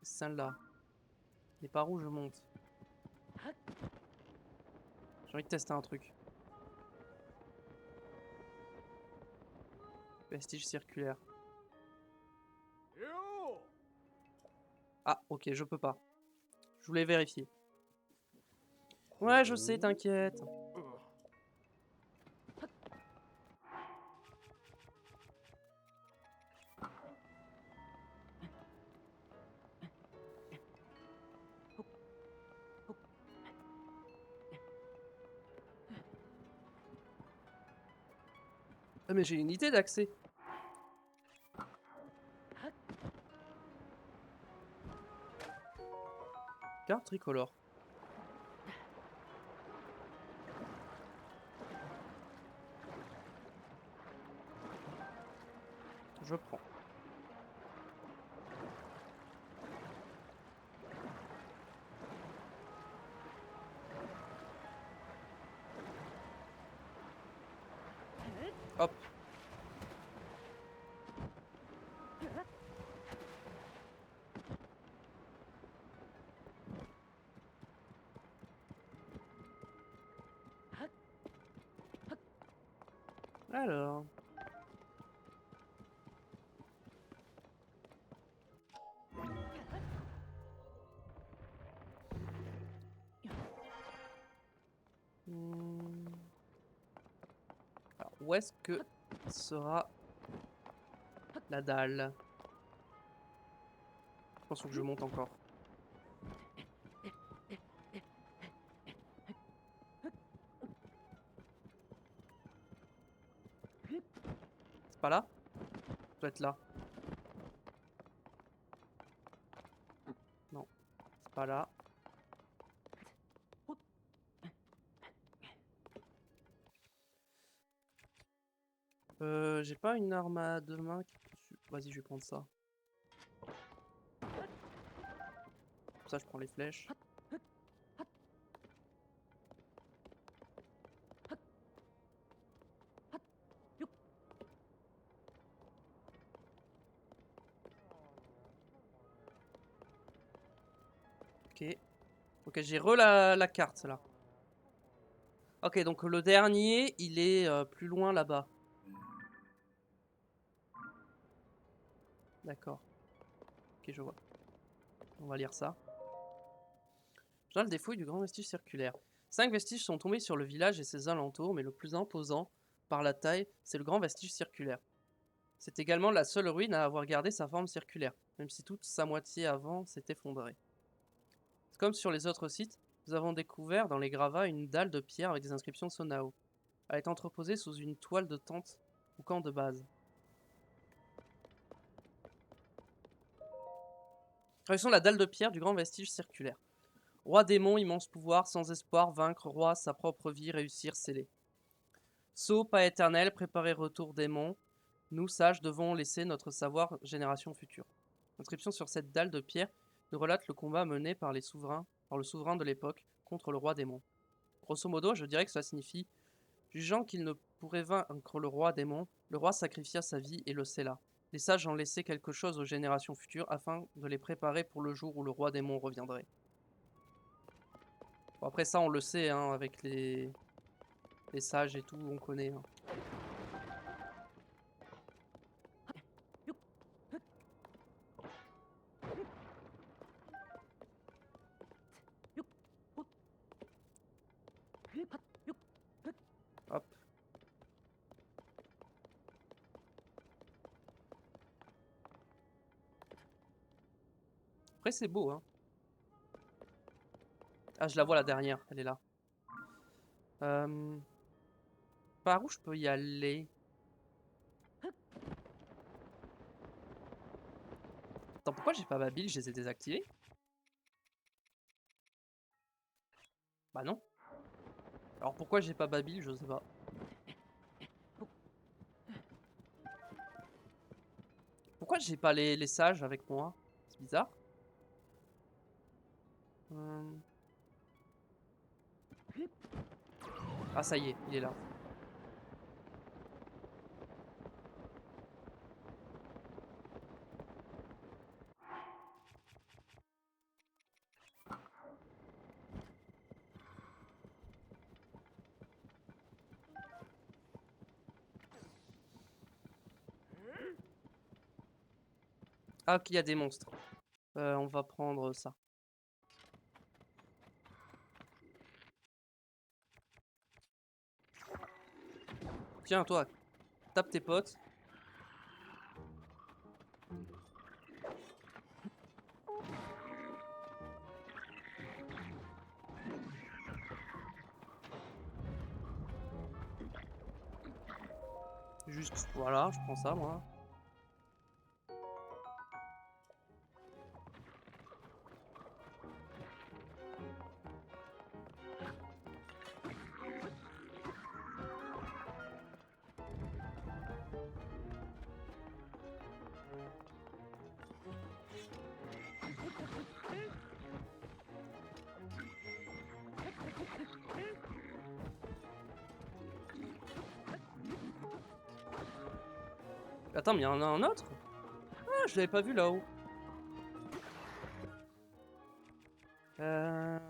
Speaker 1: celle-là. Et par où je monte? J'ai envie de tester un truc. Vestige circulaire. Ah, ok, je peux pas. Je voulais vérifier. Ouais, je sais, t'inquiète. Ah mais j'ai une idée d'accès. Carte tricolore. Je prends. Hop. Alors. Hmm. Alors, où est-ce que sera la dalle? Je pense que je monte encore. C'est pas là? Ça doit être là. Non, c'est pas là. J'ai pas une arme à deux mains qui peut Vas-y, je vais prendre ça. Pour ça, je prends les flèches. Ok. Ok, j'ai la carte là. Ok, donc le dernier, il est plus loin là-bas. D'accord. Ok, je vois. On va lire ça. Journal des fouilles du grand vestige circulaire. 5 vestiges sont tombés sur le village et ses alentours, mais le plus imposant, par la taille, c'est le grand vestige circulaire. C'est également la seule ruine à avoir gardé sa forme circulaire, même si toute sa moitié avant s'est effondrée. Comme sur les autres sites, nous avons découvert dans les gravats une dalle de pierre avec des inscriptions Sonao. Elle est entreposée sous une toile de tente ou camp de base. Traversons la dalle de pierre du grand vestige circulaire. Roi démon, immense pouvoir, sans espoir, vaincre roi, sa propre vie, réussir, sceller. Sceau, pas éternel, préparer retour démon. Nous, sages, devons laisser notre savoir génération future. L'inscription sur cette dalle de pierre nous relate le combat mené par le souverain de l'époque, contre le roi démon. Grosso modo, je dirais que cela signifie: jugeant qu'il ne pourrait vaincre le roi démon, le roi sacrifia sa vie et le scella. Les sages en laissaient quelque chose aux générations futures afin de les préparer pour le jour où le roi démon reviendrait. Bon, après ça, on le sait, hein, avec les sages et tout, on connaît. Hein. Hop. Après, c'est beau, hein. Ah, je la vois la dernière, elle est là. Par où je peux y aller? Attends, pourquoi j'ai pas Babil? Je les ai désactivés? Bah non. Alors pourquoi j'ai pas Babil? Je sais pas. Pourquoi j'ai pas les sages avec moi? C'est bizarre. Ah, ça y est, il est là. Ah, ok, il y a des monstres. On va prendre ça. Tiens, toi, tape tes potes. Juste, voilà, je prends ça, moi. Attends, mais il y en a un autre? Ah, je l'avais pas vu là-haut.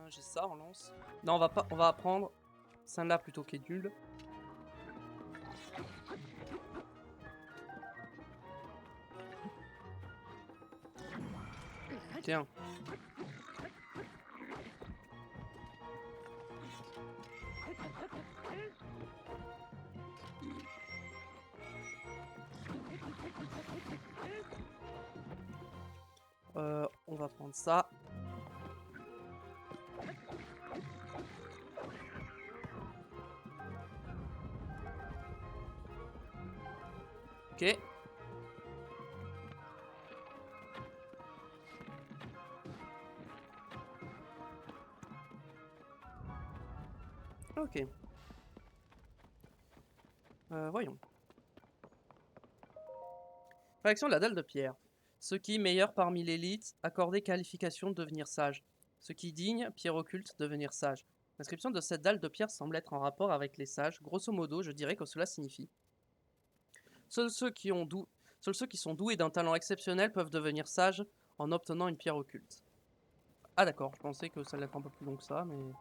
Speaker 1: J'ai ça en lance. Non, on va pas, on va apprendre celle-là plutôt qui est nulle. Tiens. On va prendre ça. Ok. Ok. Voyons. Réaction de la dalle de pierre. Ce qui, meilleur parmi l'élite, accordé qualification de devenir sage. Ce qui digne, pierre occulte, devenir sage. L'inscription de cette dalle de pierre semble être en rapport avec les sages. Grosso modo, je dirais que cela signifie Seuls ceux qui sont doués d'un talent exceptionnel peuvent devenir sages en obtenant une pierre occulte. Ah d'accord, je pensais que ça allait être un peu plus long que ça, mais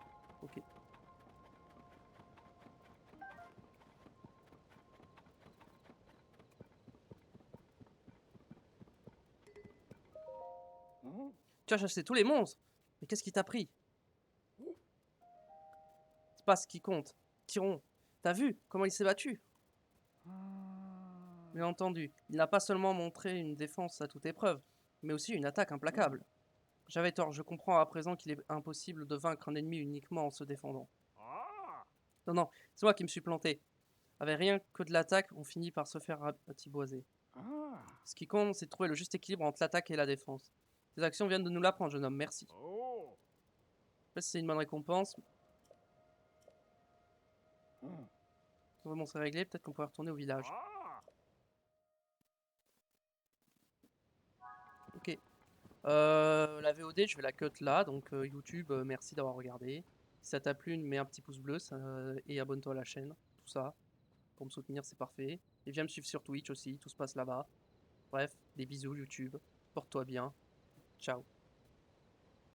Speaker 1: ok. Tu as chassé tous les monstres. Mais qu'est-ce qui t'a pris? C'est pas ce qui compte. Tyron, t'as vu comment il s'est battu? Bien entendu, il n'a pas seulement montré une défense à toute épreuve, mais aussi une attaque implacable. J'avais tort, je comprends à présent qu'il est impossible de vaincre un ennemi uniquement en se défendant. Non, non, c'est moi qui me suis planté. Avec rien que de l'attaque, on finit par se faire ratiboiser. Ce qui compte, c'est de trouver le juste équilibre entre l'attaque et la défense. Tes actions viennent de nous l'apprendre, jeune homme, merci. Je sais pas si c'est une bonne récompense. Bon, c'est réglé, peut-être qu'on pourrait retourner au village. Ok. La VOD, je vais la cut là, donc YouTube, merci d'avoir regardé. Si ça t'a plu, mets un petit pouce bleu et abonne-toi à la chaîne, tout ça. Pour me soutenir, c'est parfait. Et viens me suivre sur Twitch aussi, tout se passe là-bas. Bref, des bisous YouTube, porte-toi bien, ciao.